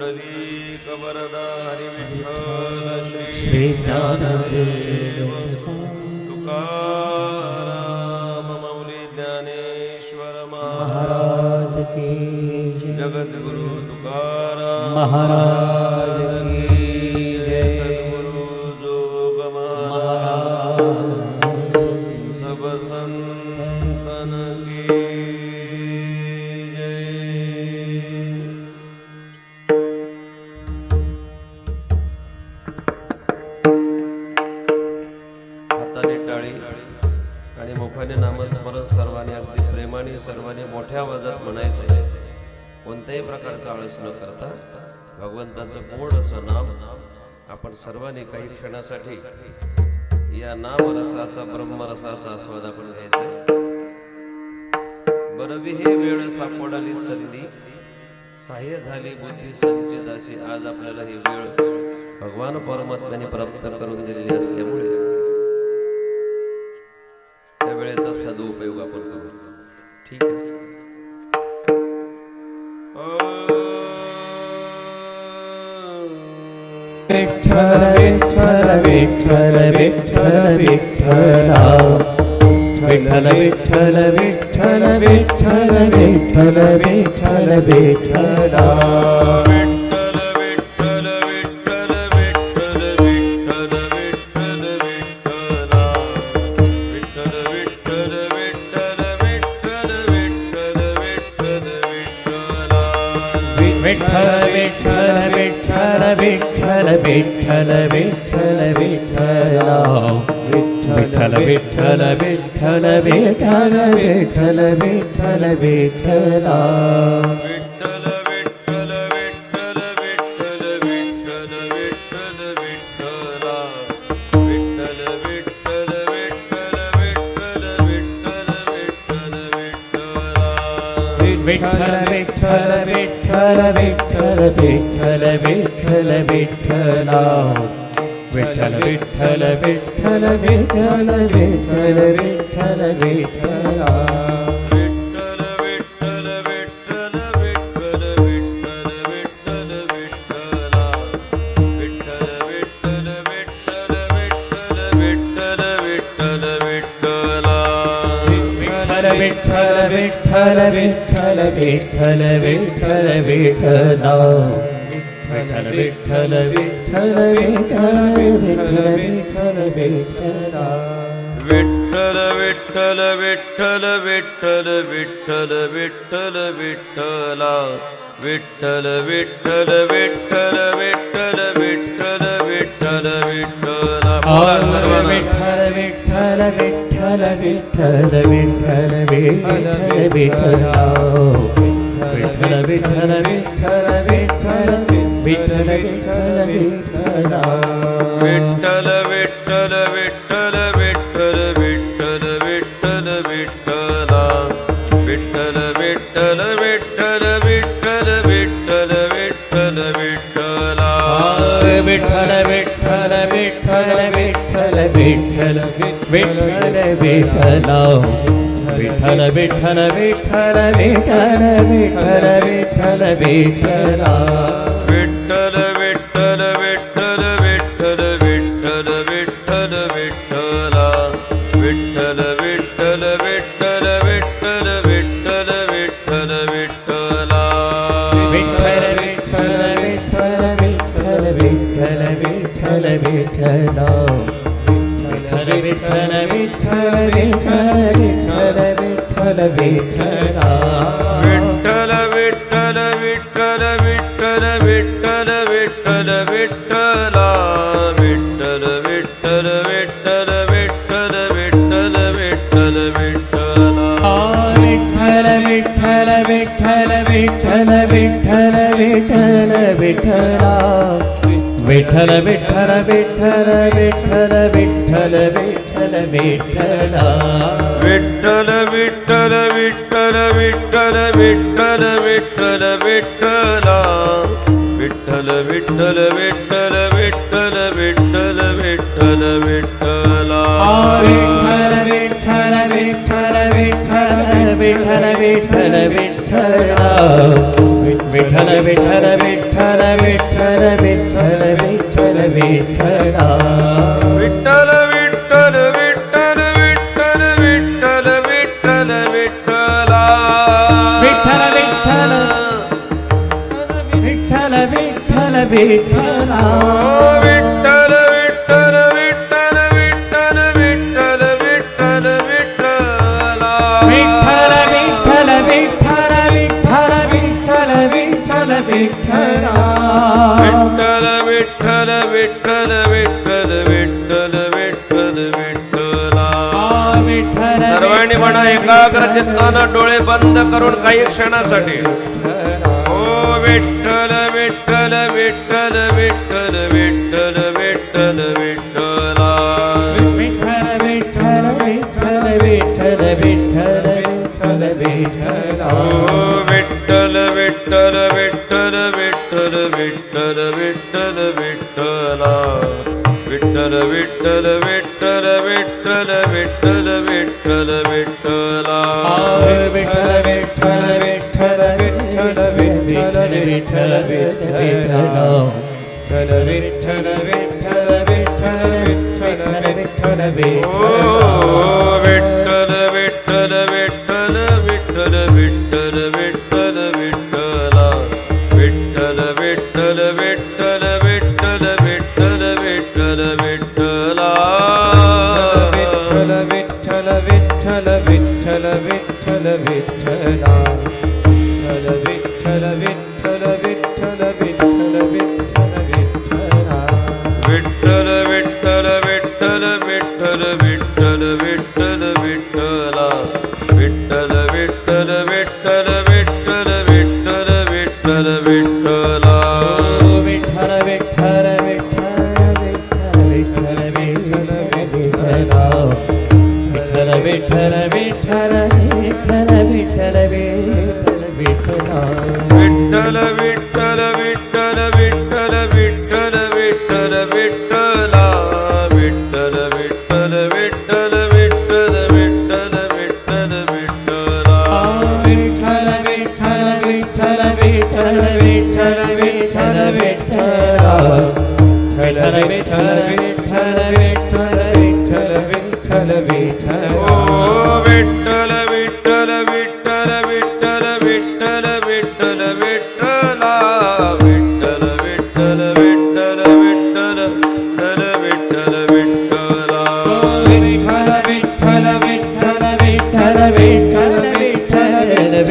पुंडलीक वरदा हरी विठ्ठल श्री ज्ञानदेव तुकाराम माऊली ज्ञानेश्वर महाराज की जय। जगद्गुरु तुकाराम महाराज की जय। सद्गुरु जोग महाराज सब संतन की जय। हाताने टाळी आणि मुखाने नामस्मरण सर्वांनी अगदी प्रेमाने सर्वांनी मोठ्या आवाजात म्हणायचे। कोणत्याही प्रकारचा आळस न करता भगवंताचं पूर्ण असं नाम आपण सर्वांनी काही क्षणासाठी या नामरसाचा ब्रह्मरसाचा आस्वाद आपण घ्यायचा। बरवी हे वेळ सापडाली संधी सहाय्य झाली बुद्धी संचित अशी आज आपल्याला ही वेळ भगवान परमात्म्याने प्राप्त करून दिलेली असल्यामुळे त्या वेळेचा सदुपयोग आपण करू। ठीक आहे। विठ्ठल विठ्ठल विठ्ठल विठ्ठल विठ्ठला विठ्ठल विठ्ठल विठ्ठल विठ्ठल विठ्ठल विठ्ठल विठ्ठला विठ्ठल विठ्ठल विठ्ठल विठ्ठल विठ्ठल विठ्ठल विठ्ठला विठ्ठल विठ्ठल विठ्ठल विठ्ठल विठ्ठल विठ्ठल विठ्ठला विठ्ठल विठ्ठल विठ्ठल विठ्ठल विठ्ठल विठ्ठल विठ्ठला विठ्ठल विठ्ठल विठ्ठल विठ्ठल विठ्ठल विठ्ठल विठ्ठला विठ्ठल विठ्ठल विठ्ठल विठ्ठल विठ्ठल विठ्ठला विठ्ठल विठ्ठल विठ्ठल विठ्ठल विठ्ठल विठ्ठल विठ्ठला विठ्ठल विठ्ठल विठ्ठल विठ्ठल विठ्ठल विठ्ठल विठ्ठला विठ्ठल विठ्ठल विठ्ठल विठ्ठल विठ्ठल विठ्ठल विठ्ठला विठ्ठल विठ्ठल विठ्ठल विठ्ठल विठ्ठल विठ्ठल विठ्ठला विठ्ठल विठ्ठल विठ्ठल विठ्ठल विठ्ठल विठ्ठल विठ्ठला विठ्ठल विठ्ठल विठ्ठल विठ्ठल विठ्ठल विठ्ठल विठ्ठला विठ्ठल विठ्ठल विठ्ठल विठ्ठल विठ्ठल विठ्ठल विठ्ठला विठ्ठल विठ्ठल विठ्ठल विठ्ठल विठ्ठल विठ्ठल विठ्ठला विठ्ठल विठ्ठल विठ्ठल विठ्ठल विठ्ठल विठ्ठल विठ्ठला विठ्ठल विठ्ठल विठ्ठल विठ्ठल विठ्ठल विठ्ठल विठ्ठला विठ्ठल विठ्ठल विठ्ठल विठ्ठल विठ्ठल विठ्ठल विठ्ठला विठ्ठल विठ्ठल विठ्ठल विठ्ठल विठ्ठल विठ्ठल विठ्ठला विठ्ठल विठ्ठल विठ्ठल विठ्ठल विठ्ठल विठ्ठल विठ्ठला विठ्ठल विठ्ठल विठ्ठल विठ्ठल विठ्ठल विठ्ठल विठ्ठला विठ्ठल विठ्ठल विठ्ठल विठ्ठल विठ्ठल विठ्ठल विठ्ठला विठ्ठल विठ्ठल विठ्ठल विठ्ठल विठ्ठल विठ्ठल विठ्ठला विठ्ठल विठ्ठल विठ्ठल विठ्ठल विठ्ठल विठ्ठल विठ्ठला विठ्ठल विठ्ठल विठ्ठल विठ्ठल विठ्ठल विठ्ठल विठ्ठला विठ्ठल विठ्ठल विठ्ठल विठ्ठल विठ्ठल विठ्ठल विठ्ठला विठ्ठल विठ्ठल विठ्ठल विठ्ठल विठ्ठल विठ्ठल विठ्ठला विठ्ठल विठ्ठल विठ्ठल विठ्ठल विठ्ठल विठ्ठल विठ्ठला विठ्ठल विठ्ठल विठ्ठल विठ्ठल विठ्ठल विठ्ठल विठ्ठला विठ्ठल विठ्ठल विठ्ठल विठ्ठल विठ्ठला विठ्ठल विठ्ठल विठ्ठल विठ्ठल विठ्ठल विठ्ठल विठ्ठला विठ्ठल विठ्ठल विठ्ठल विठ्ठल विठ्ठल विठ्ठल विठ्ठला विठ्ठल विठ्ठल विठ्ठल विठ्ठल विठ्ठल विठ्ठल विठ्ठला विठ्ठल सर्वांनी म्हणा एकाग्र चित्तानं डोळे बंद करून काही क्षणासाठी ओ विठ्ठल विठ्ठल विठ्ठल विठ्ठल विठ्ठल विठ्ठल विठ्ठला विठ्ठल विठ्ठल विठ्ठल विठ्ठल विठ्ठल विठ्ठल विठ्ठला ओ विठ्ठल विठ्ठल विठ्ठल विठ्ठल विठ्ठल विठ्ठल विठ्ठला विठ्ठल विठ्ठल विठ्ठल विठ्ठल विठ्ठल विठ्ठल विठ्ठला विठ्ठल विठ्ठल विठ्ठल विठ्ठल विठ्ठल विठ्ठल विठ्ठला विठ्ठल विठ्ठल विठ्ठल विठ्ठल विठ्ठल विठ्ठल विठ्ठल विठ्ठल विठ्ठल विठ्ठल विठ्ठल विठ्ठला विठ्ठल विठ्ठल विठ्ठल विठ्ठल विठ्ठल विठ्ठल विठ्ठला विठ्ठल विठ्ठल विठ्ठल विठ्ठल विठ्ठल विठ्ठला विठ्ठल विठ्ठल विठ्ठल विठ्ठल विठ्ठल विठ्ठला विठ्ठल विठ्ठल विठ्ठल विठ्ठल विठ्ठल विठ्ठल विठ्ठला विठ्ठल विठ्ठल विठ्ठल विठ्ठल विठ्ठल विठ्ठल विठ्ठला विठ्ठल विठ्ठल विठ्ठल विठ्ठल विठ्ठल विठ्ठला विठ्ठल विठ्ठल विठ्ठल विठ्ठल विठ्ठल विठ्ठल विठ्ठला विठ्ठल विठ्ठल विठ्ठल विठ्ठल विठ्ठल विठ्ठल विठ्ठला विठ्ठल विठ्ठल विठ्ठल विठ्ठल विठ्ठल विठ्ठल विठ्ठला विठ्ठल विठ्ठल विठ्ठल विठ्ठल विठ्ठल विठ्ठल विठ्ठला विठ्ठल विठ्ठल विठ्ठल विठ्ठल विठ्ठल विठ्ठल विठ्ठला ओ विठ्ठल विठ्ठल विठ्ठल विठ्ठल विठ्ठल विठ्ठल विठ्ठला विठ्ठल विठ्ठल विठ्ठल विठ्ठल विठ्ठल विठ्ठल विठ्ठला विठ्ठल विठ्ठल विठ्ठल विठ्ठल विठ्ठल विठ्ठल विठ्ठला विठ्ठल विठ्ठल विठ्ठल विठ्ठल विठ्ठल विठ्ठला विठ्ठल विठ्ठल विठ्ठल विठ्ठल विठ्ठल विठ्ठल विठ्ठला विठ्ठल विठ्ठल विठ्ठल विठ्ठल विठ्ठल विठ्ठल विठ्ठला विठ्ठल विठ्ठल विठ्ठल विठ्ठल विठ्ठल विठ्ठल विठ्ठला विठ्ठल विठ्ठल विठ्ठल विठ्ठल विठ्ठल विठ्ठल विठ्ठला विठ्ठल विठ्ठल विठ्ठल विठ्ठल विठ्ठल विठ्ठल विठ्ठला विठ्ठल विठ्ठल विठ्ठल विठ्ठल विठ्ठल ओ विठ्ठला विठ्ठल विठ्ठल विठ्ठल विठ्ठल विठ्ठल विठ्ठल विठ्ठला विठ्ठल विठ्ठल विठ्ठल विठ्ठल विठ्ठल विठ्ठल विठ्ठला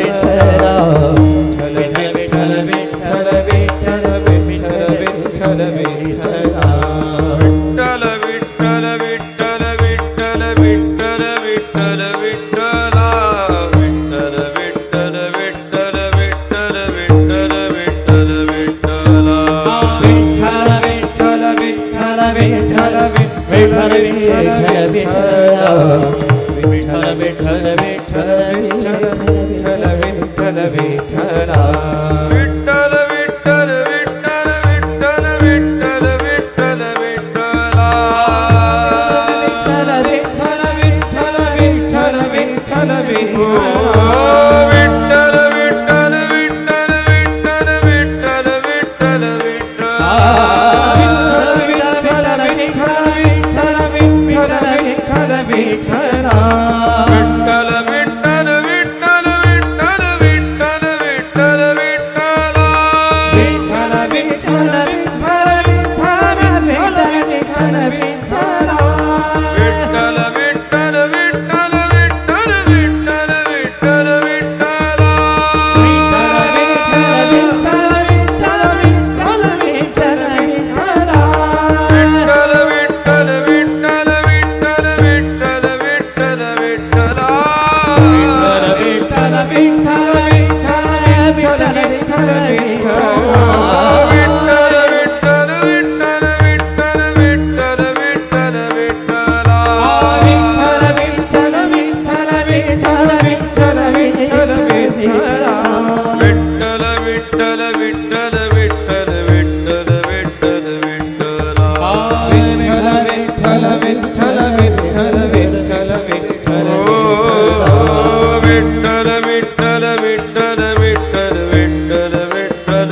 विठ्ठल विठ्ठल विठ्ठल विठ्ठल विठ्ठल विठ्ठल विठ्ठला विठ्ठल विठ्ठल विठ्ठल विठ्ठल विठ्ठल विठ्ठला विठ्ठल विठ्ठल विठ्ठल विठ्ठल विठ्ठल विठ्ठल विठ्ठला विठ्ठल विठ्ठल विठ्ठल विठ्ठल विठ्ठल विठ्ठला विठ्ठल विठ्ठल विठ्ठल विठ्ठल विठ्ठल विठ्ठल विठ्ठला विठ्ठल विठ्ठल विठ्ठल विठ्ठल विठ्ठल विठ्ठला विठ्ठल विठ्ठल विठ्ठल विठ्ठल विठ्ठल विठ्ठल विठ्ठला विठ्ठल विठ्ठल विठ्ठल विठ्ठल विठ्ठल विठ्ठल विठ्ठला विठ्ठल विठ्ठल विठ्ठल विठ्ठल विठ्ठल विठ्ठल विठ्ठला विठ्ठल विठ्ठल विठ्ठल विठ्ठल विठ्ठल ओ विठ्ठल विठ्ठल विठ्ठल विठ्ठल विठ्ठल विठ्ठल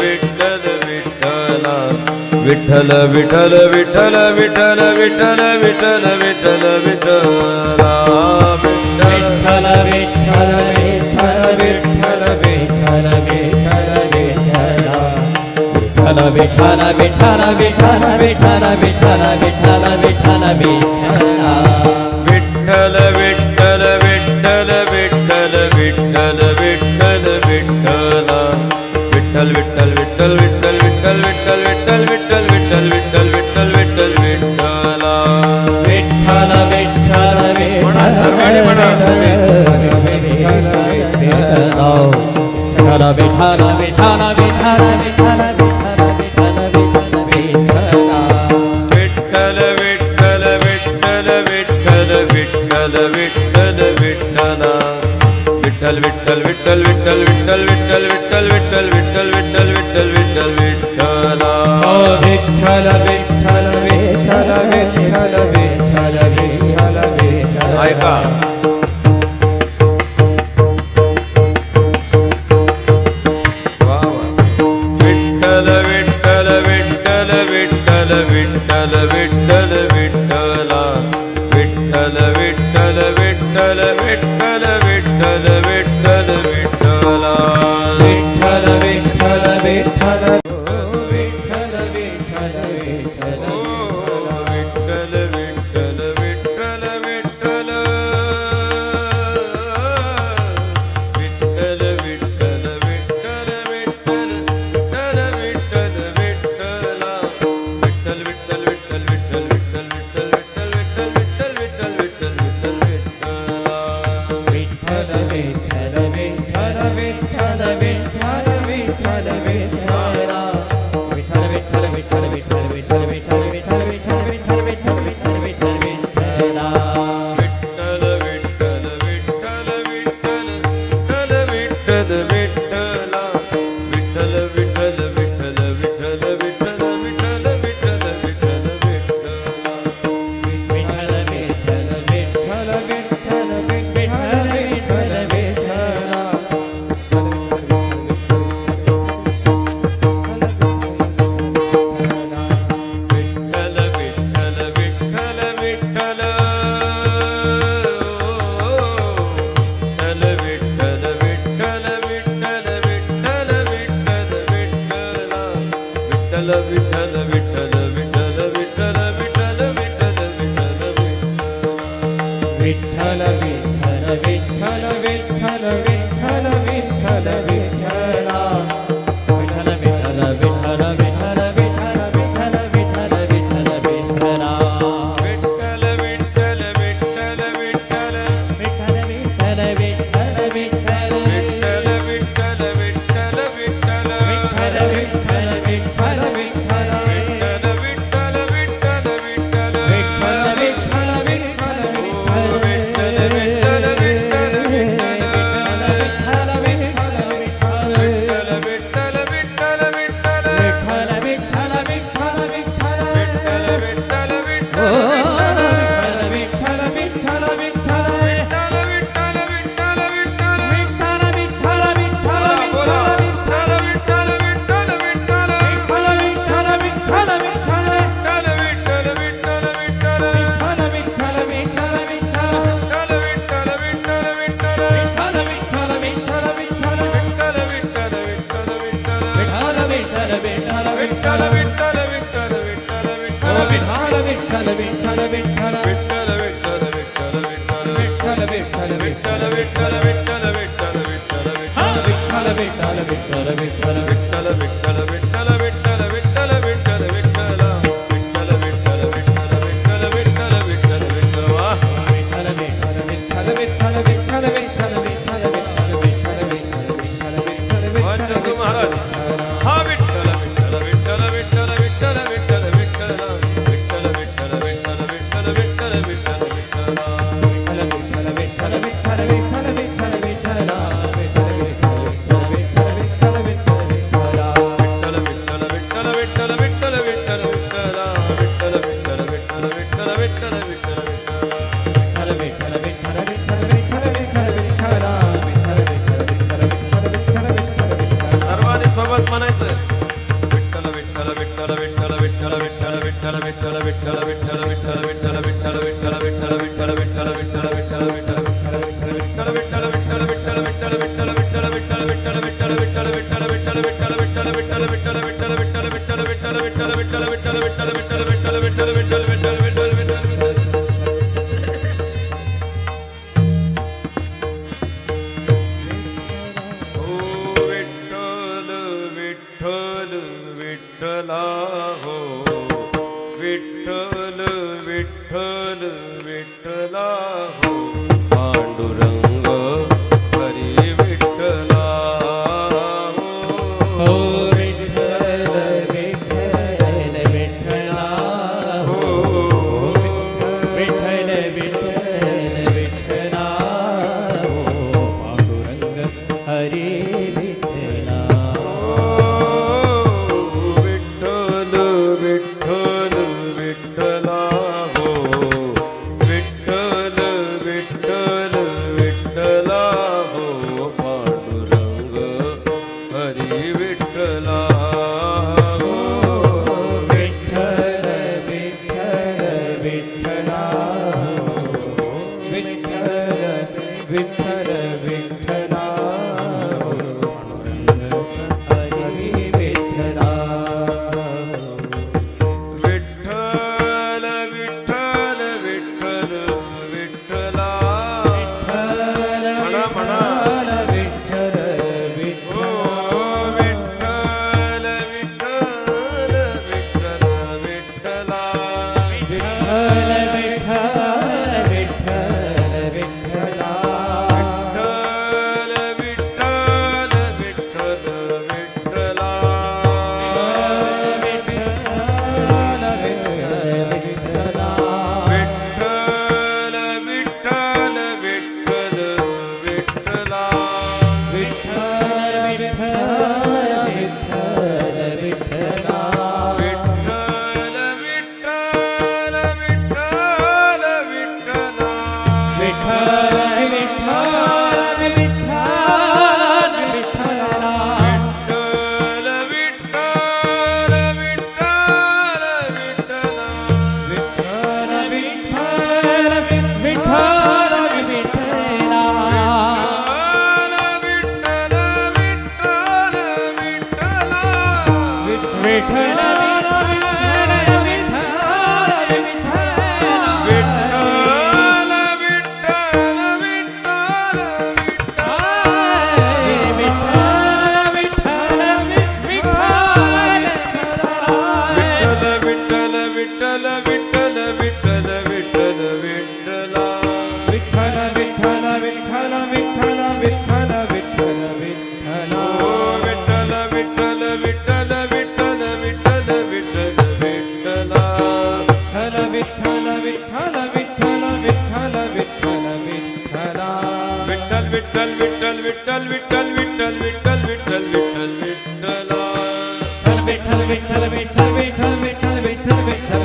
विठ्ठल विठ्ठला विठ्ठल विठ्ठल विठ्ठल विठ्ठल विठ्ठल विठ्ठल विठ्ठल विठ्ठला विठ्ठल विठ्ठल विठ्ठल विठ्ठल विठ्ठल विठ्ठल विठ्ठला विठ्ठल विठ्ठल विठ्ठल विठ्ठल विठ्ठल विठ्ठल विठ्ठल विठ्ठला विठ्ठल विठ्ठल विठ्ठल विठ्ठल विठ्ठल विठ्ठल विठ्ठला विठ्ठल विठ्ठल विठ्ठल विठ्ठल विठ्ठल विठ्ठल विठ्ठल विठ्ठल विठ्ठल विठ्ठल विठ्ठल विठ्ठल विठ्ठला विठ्ठल विठ्ठल म्हणा, सर्वांनी म्हणा. विठ्ठल विठ्ठल विठ्ठल विठ्ठल विठ्ठल विठ्ठल विठ्ठल विठ्ठल विठ्ठल विठ्ठल विठ्ठल विठ्ठल विठ्ठला विठ्ठल विठ्ठल विठ्ठल विठ्ठल विठ्ठल विठ्ठल विठ्ठल विठ्ठल विठ्ठल विठ्ठल विठ्ठल विठ्ठल विठ्ठला विठ्ठल विठ्ठल विठ्ठल विठ्ठल विठ्ठल विठ्ठल विठ्ठल ऐका वा वा. विठ्ठल विठ्ठल विठ्ठल विठ्ठल विठ्ठल विठ्ठल विठ्ठला विठ्ठल विठ्ठल विठ्ठल विठ्ठल विठ्ठल विठ्ठल विठ्ठला विठ्ठल विठ्ठल विठ्ठल विठ्ठल विठ्ठल विठ्ठल विठ्ठल विठ्ठल विठ्ठल विठ्ठल विठ्ठल विठ्ठल विठ्ठल विठ्ठल विठ्ठल विठ्ठल विठ्ठला विठ्ठल विठ्ठल विठ्ठल विठ्ठल विठ्ठल विठ्ठल विठ्ठल विठ्ठल विठ्ठल विठ्ठल विठ्ठल विठ्ठला विठ्ठल विठ्ठल विठ्ठल विठ्ठल विठ्ठल विठ्ठल विठ्ठला विठ्ठल विठ्ठल विठ्ठल विठ्ठल विठ्ठल विठ्ठल विठ्ठल विठ्ठल विठ्ठल विठ्ठल विठ्ठल विठ्ठल विठ्ठला विठ्ठल विठ्ठल विठ्ठल विठ्ठल विठ्ठल विठ्ठल विठ्ठला विठ्ठल विठ्ठल विठ्ठल विठ्ठल विठ्ठल विठ्ठल विठ्ठल विठ्ठल विठ्ठला हो विठ्ठल विठ्ठल विठ्ठला हो पांडुरंग हरी विठ्ठला हो विठ्ठल विठ्ठल विठ्ठला हो विठ्ठल विठ्ठल विठ्ठला हो पांडुरंग हरी विठ्ठला विठ्ठल विठ्ठला हो विठ्ठल विठ्ठल विठ्ठला हो पांडुरंग हरी विठ्ठला हो विठ्ठल विठ्ठल विठ्ठला हो विठ्ठल विठ्ठल विठ्ठला हो पांडुरंग हरी विठ्ठला विठ्ठल विठ्ठल विठ्ठल विठ्ठला म्हणा म्हणा विठ्ठल हो विठ्ठल विठ्ठल विठ्ठल विठ्ठला विठ्ठल विठ्ठल विठ्ठल विठ्ठला विठ्ठल विठ्ठल विठ्ठला विठ्ठल विठ्ठल विठ्ठल विठ्ठल विठ्ठल विठ्ठल विठ्ठल विठ्ठल विठ्ठला विठ्ठल विठ्ठल विठ्ठल विठ्ठल विठ्ठल विठ्ठल विठ्ठल विठ्ठल विठ्ठला विठ्ठल विठ्ठल विठ्ठल विठ्ठल विठ्ठल विठ्ठल विठ्ठल विठ्ठल विठ्ठल विठ्ठला विठ्ठल विठ्ठल विठ्ठल विठ्ठल विठ्ठल विठ्ठल विठ्ठल विठ्ठल विठ्ठला विठ्ठल विठ्ठल विठ्ठल विठ्ठल विठ्ठल विठ्ठल विठ्ठला विठ्ठल विठ्ठल विठ्ठल विठ्ठल विठ्ठल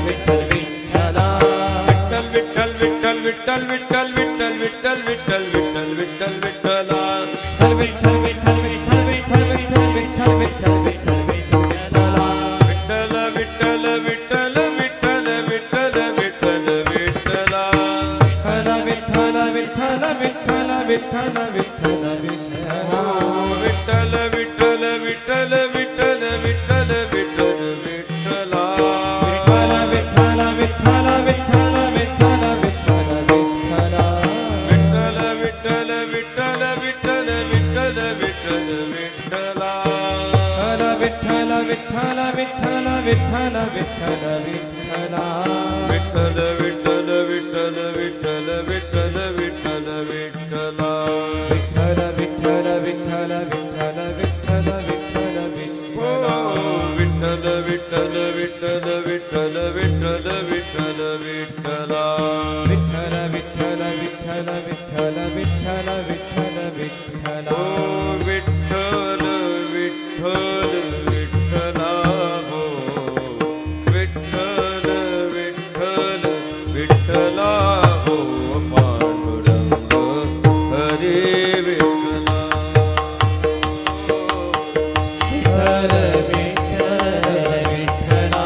विठ्ठला विठ्ठल विठ्ठल विठ्ठल विठ्ठल विठ्ठल विठ्ठल विठ्ठला विठ्ठल विठ्ठल विठ्ठल विठ्ठल विठ्ठल विठ्ठला विठ्ठल विठ्ठल विठ्ठल विठ्ठल विठ्ठल विठ्ठला विठ्ठल विठ्ठल विठ्ठल विठ्ठल विठ्ठल विठ्ठला विठ्ठल विठ्ठल विठ्ठल विठ्ठल विठ्ठल विठ्ठल विठ्ठला विठ्ठल विठ्ठल विठ्ठल विठ्ठल विठ्ठल विठ्ठल विठ्ठला विठ्ठल विठ्ठल विठ्ठल विठ्ठल विठ्ठल विठ्ठल विठ्ठला विठ्ठल विठ्ठल विठ्ठल विठ्ठल विठ्ठल विठ्ठल विठ्ठला विठ्ठल विठ्ठल विठ्ठला हो विठ्ठल विठ्ठल विठ्ठला हो पांडुरंग हरी विठ्ठला विठ्ठल विठ्ठल विठ्ठला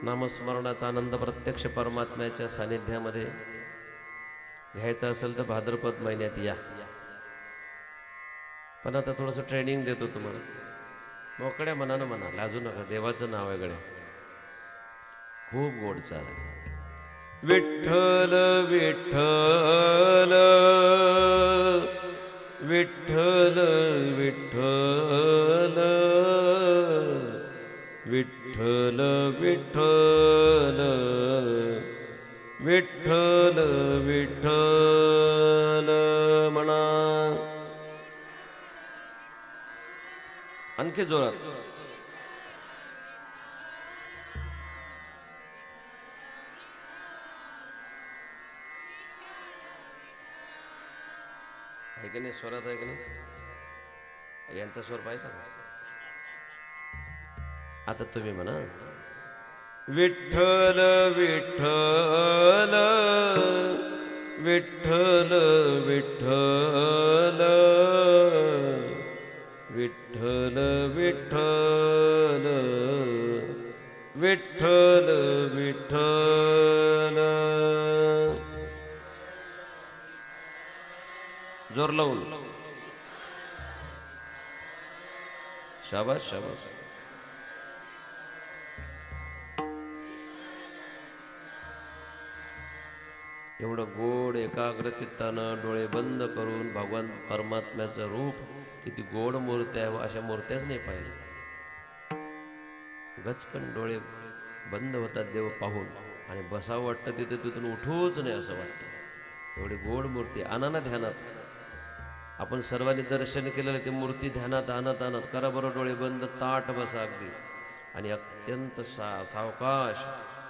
नामस्मरणाचा आनंद प्रत्यक्ष परमात्म्याच्या सानिध्यामध्ये घ्यायचा असेल तर भाद्रपद महिन्यात या. पण आता थोडंसं ट्रेनिंग देतो तुम्हाला. मोकळ्या मनानं म्हणा, लाजू नका. देवाचं नाव आहे गड्या. खूप गोड चालायचं. विठ्ठल विठ्ठल विठ्ठल विठ्ठल विठ्ठल विठ्ठल विठ्ठल विठ्ठल म्हणा. आणखी जोरात. आहे की नाही? स्वरात आहे की नाही? यांचा स्वर पाहिजे का? आता तुम्ही म्हणा, विठ्ठल विठ्ठल विठ्ठल विठ्ठल विठ्ठल विठ्ठल विठ्ठल विठ्ठल. जोर लावून. शाबास शाबास. एवढं गोड एकाग्र चित्तानं डोळे बंद करून भगवान परमात्म्याचं रूप, किती गोड मूर्ती आहे, अशा मूर्त्याच नाही पाहिजे. गचकन डोळे बंद होतात देव पाहून, आणि बसावं वाटतं तिथे, तिथून उठूच नाही असं वाटतं. एवढी गोड मूर्ती. आणा ना ध्यानात. आपण सर्वांनी दर्शन केलेलं ते मूर्ती ध्यानात आणत आणत करा बरं. डोळे बंद, ताट बसा अगदी, आणि अत्यंत सावकाश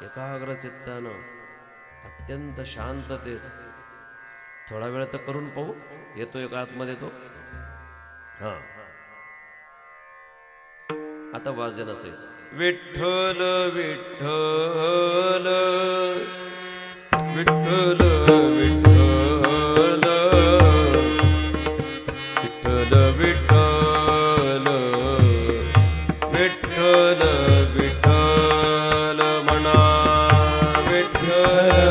एकाग्र चित्तानं अत्यंत शांततेत थोडा वेळ तर करून पाहू. येतोय का आतमध्ये तो? हा, आता वाजन असेल. विठ्ठल विठ्ठल विठ्ठल विठ्ठल विठ्ठल विठ्ठल विठ्ठल विठ्ठल म्हणा. विठ्ठल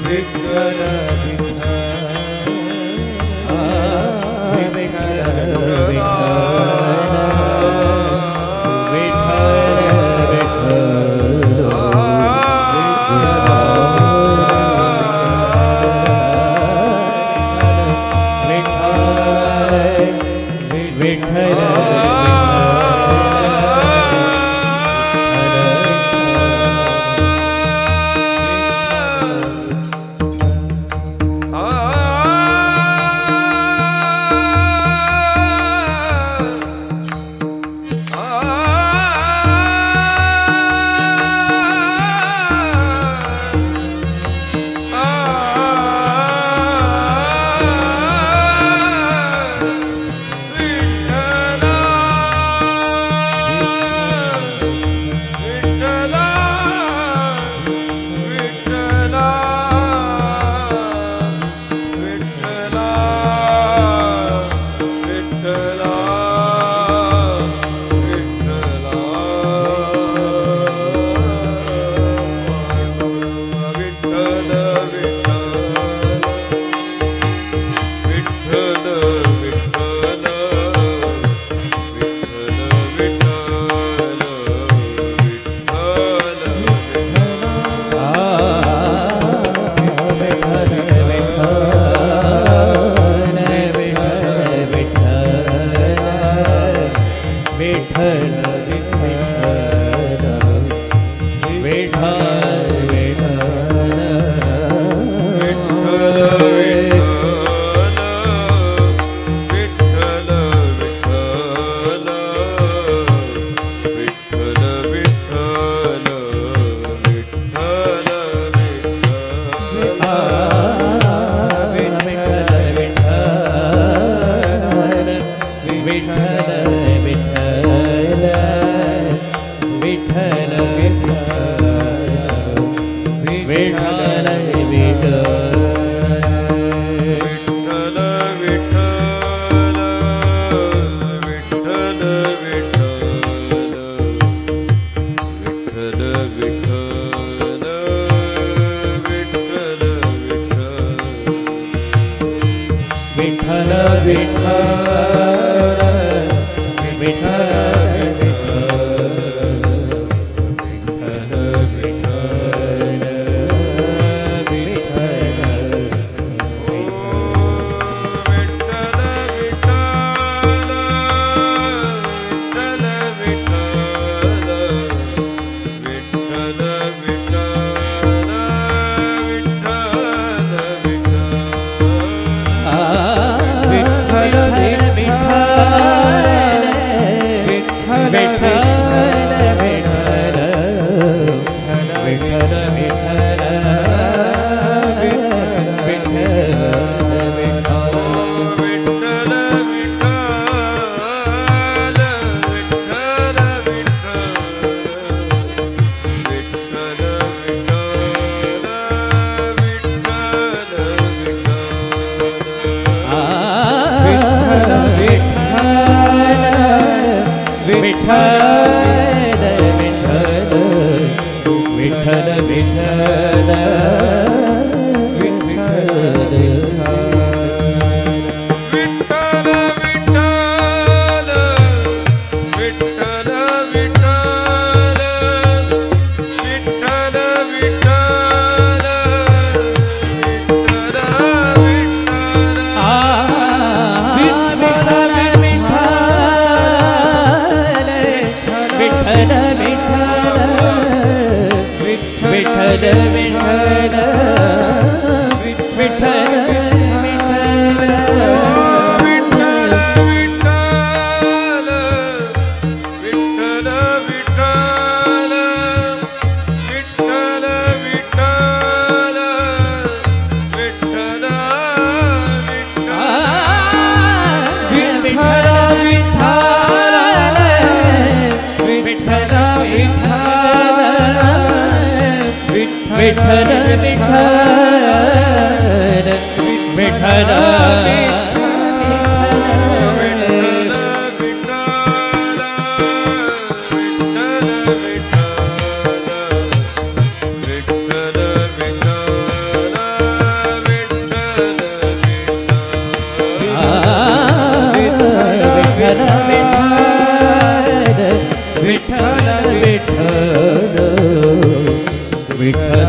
विठ्ठल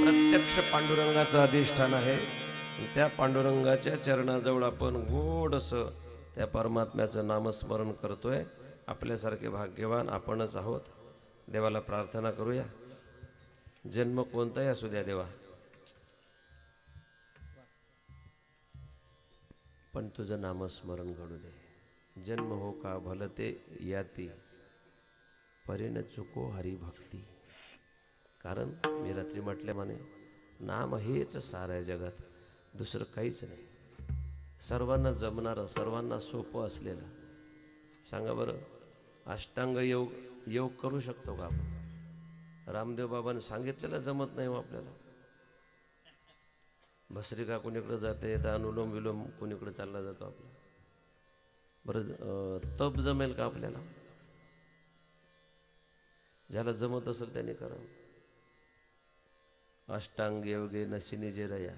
प्रत्यक्ष पांडुरंगाचं अधिष्ठान आहे. त्या पांडुरंगाच्या चरणाजवळ आपण गोडस त्या परमात्म्याचं नामस्मरण करतोय. आपल्यासारखे भाग्यवान आपणच आहोत. देवाला प्रार्थना करूया. जन्म कोणताही असू द्या देवा, पण तुझं नामस्मरण घडू दे. जन्म हो का भलते याती, परीन चुको हरिभक्ती. कारण मी रात्री म्हटल्याप्रमाणे नाम हेच सारं आहे जगात, दुसरं काहीच नाही. सर्वांना जमणारं, सर्वांना सोपं असलेलं. सांगा बरं, अष्टांग योग करू शकतो का आपण? रामदेव बाबांनी सांगितलेलं जमत नाही हो आपल्याला. भस्त्रिका कुणीकडे जाते, तर अनुलोम विलोम कुणीकडे चालला जातो आपला. बरं, तप जमेल का आपल्याला? ज्याला जमत असेल त्याने करावं. अष्टांग योगे नशिनी जे रया,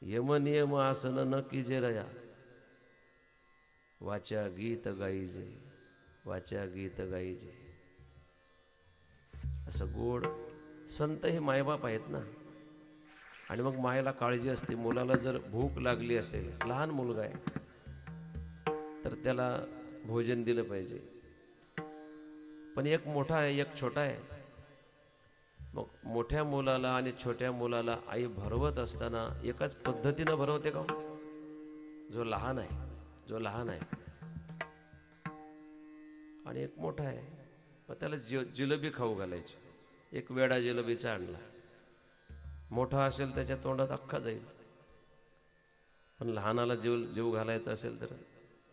यम नियम आसन न की जे रया, वाचा गीत गाईजे, वाचा गीत गाईजे. असं गोड. संत हे मायबाप आहेत ना. आणि मग मायेला काळजी असते. मुलाला जर भूक लागली असेल, लहान मुलगा आहे, तर त्याला भोजन दिलं पाहिजे. पण एक मोठा आहे, एक छोटा आहे. मग मोठ्या मुलाला आणि छोट्या मुलाला आई भरवत असताना एकाच पद्धतीनं भरवते का? जो लहान आहे आणि एक मोठा आहे, मग त्याला जिलेबी खाऊ घालायची. एक वेडा जिलेबीचा आणला. मोठा असेल त्याच्या तोंडात अख्खा जाईल. पण लहानाला जीव घालायचा असेल तर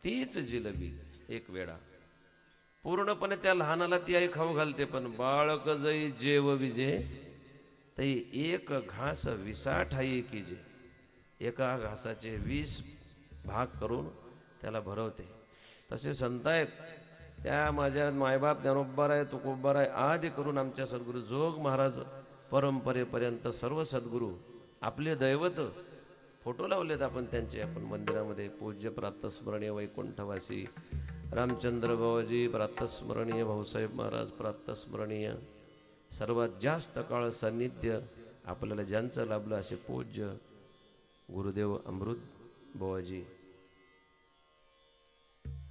तीच जिलेबी एक वेडा पूर्णपणे त्या लहानाला ती आई खाऊ घालते. पण बाळक जई जेव विजे, तई एक घास विसा ठाई कीजे. एका घासाचे 20 भाग करून त्याला भरवते. तसे संत आहेत. त्या माझ्या मायबाप ज्ञानोबराय तुकोबराय आदी करून आमच्या सद्गुरू जोग महाराज परंपरेपर्यंत सर्व सद्गुरू आपले दैवत फोटो लावलेत आपण त्यांचे. आपण मंदिरामध्ये पूज्य प्रातस्मरणीय वैकुंठवासी रामचंद्र बाबाजी प्रातस्मरणीय, भाऊसाहेब महाराज प्रातस्मरणीय, सर्वात जास्त काळ सान्निध्य आपल्याला ज्यांचं लाभलं असे पूज्य गुरुदेव अमृत बाबाजी.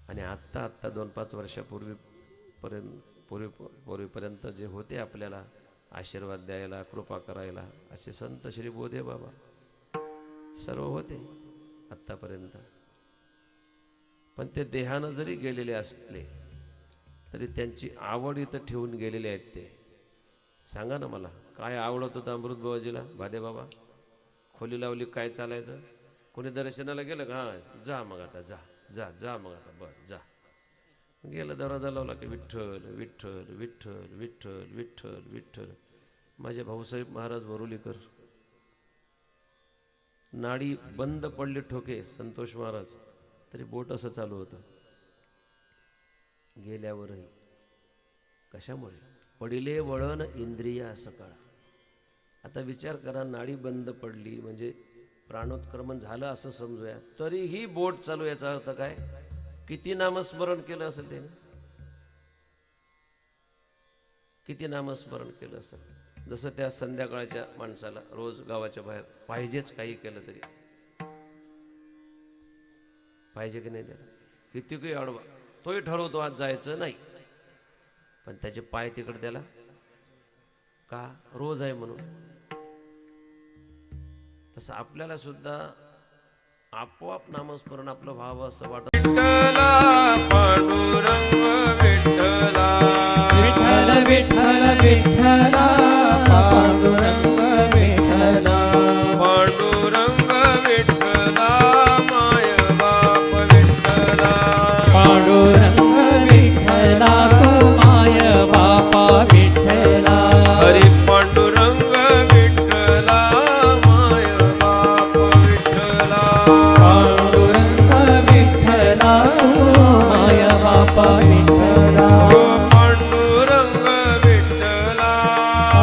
आणि आत्ता 2-5 वर्षापूर्वीपर्यंत जे होते आपल्याला आशीर्वाद द्यायला, कृपा करायला, असे संत श्री बोधे बाबा सर्व होते आत्तापर्यंत. पण ते देहानं जरी गेलेले असले तरी त्यांची आवड इथं ठेवून गेलेले आहेत. ते सांगा ना मला, काय आवडत होतं अमृत बाबाजीला? भादे बाबा खोली लावली, काय चालायचं? कोणी दर्शनाला गेलं का? हां जा मग आता, जा जा जा मग आता, बरं जा. गेलं, दरवाजा लावला की विठ्ठल विठ्ठल विठ्ठल विठ्ठल विठ्ठल विठ्ठल. माझे भाऊसाहेब महाराज वरुलीकर, नाडी बंद पडली ठोके संतोष महाराज, तरी बोट असं चालू होतं. गेल्यावरही कशामुळे? पडिले वळण इंद्रिया सकाळ. आता विचार करा, नाडी बंद पडली म्हणजे प्राणोत्क्रमण झालं असं समजूया, तरीही बोट चालू. याचा अर्थ काय? किती नामस्मरण केलं असेल त्याने? किती नामस्मरण केलं असेल? जसं त्या संध्याकाळच्या माणसाला रोज गावाच्या बाहेर पाहिजेच, काही केलं तरी पाहिजे की नाही? त्याला किती काही अडवा, तोही ठरवतो आज जायचं नाही, पण त्याचे पाय तिकडे त्याला का? रोज आहे म्हणून. तसं आपल्याला सुद्धा आपोआप नामस्मरण आपलं व्हावं असं वाटत. विठ्ठला पांडुरंग विठ्ठला, विठ्ठल विठ्ठल विठ्ठला, पांडुरंग विठ्ठला, पांडुरंग विठ्ठला, माय बाप विठ्ठला, पांडुरंग विठ्ठला, तू माय बापा विठ्ठला. हरी पांडुरंग विठ्ठला, माय बाप विठ्ठला, पांडुरंग विठ्ठला, तू माय बापा विठ्ठला. पांडुरंग विठ्ठला,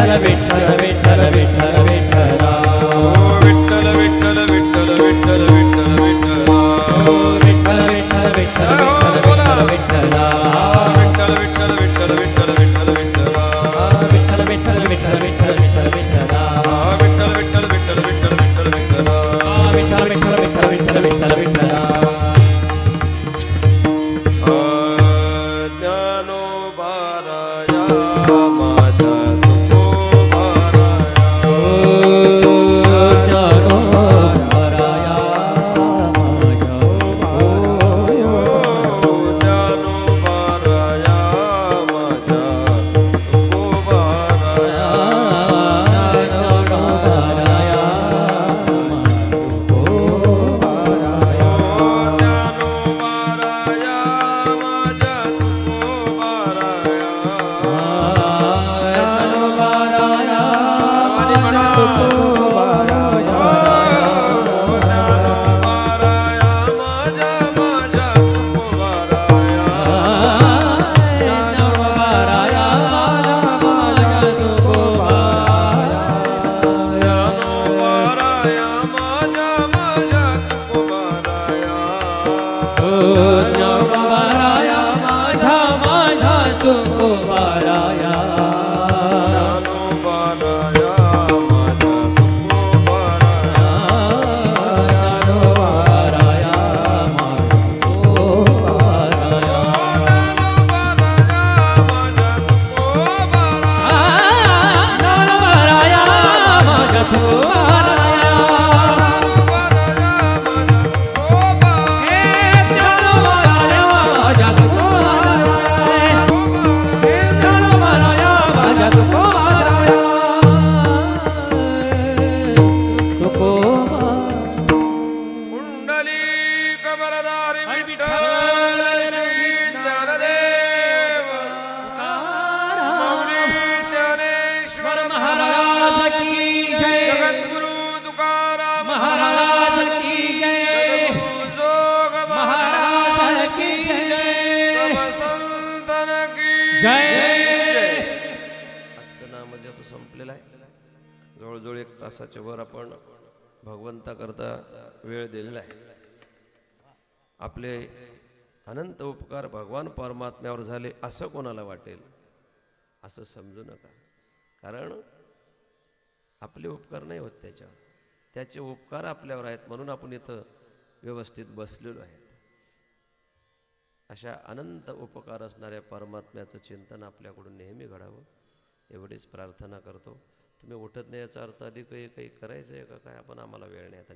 विठ्ठल विठ्ठल विठ्ठल विठ्ठल विठ्ठला विठ्ठल विठ्ठल विठ्ठल विठ्ठल विठ्ठल विठ्ठला विठ्ठल विठ्ठल विठ्ठल विठ्ठल विठ्ठला विठ्ठल विठ्ठल विठ्ठल विठ्ठल विठ्ठल विठ्ठला विठ्ठल विठ्ठल विठ्ठल विठ्ठल विठ्ठल विठ्ठला विठ्ठल विठ्ठल विठ्ठल विठ्ठल विठ्ठल विठ्ठला विठ्ठल विठ्ठल विठ्ठल विठ्ठल विठ्ठल विठ्ठला ज्ञानोबाराया माझा तुकोबाराया ज्ञानोबाराया माझ्या ज्ञानोबाराया माझा तुकोबाराया ज्ञानोबाराया ज्ञानोबाराया माझा आजचं नामजप संपलेला आहे. जवळजवळ 1 तासाच्या वर आपण भगवंताकरता वेळ दिलेला आहे. आपले अनंत उपकार भगवान परमात्म्यावर झाले असं कोणाला वाटेल असं समजू नका. कारण आपले उपकार नाही होत त्याच्यावर, त्याचे उपकार आपल्यावर आहेत म्हणून आपण इथं व्यवस्थित बसलेलो आहे. अशा अनंत उपकार असणाऱ्या परमात्म्याचं चिंतन आपल्याकडून नेहमी घडावं एवढीच प्रार्थना करतो. तुम्ही उठत नाही याचा अर्थ अधिक काही करायचं आहे का काय? आपण आम्हाला वेळ नाही आता.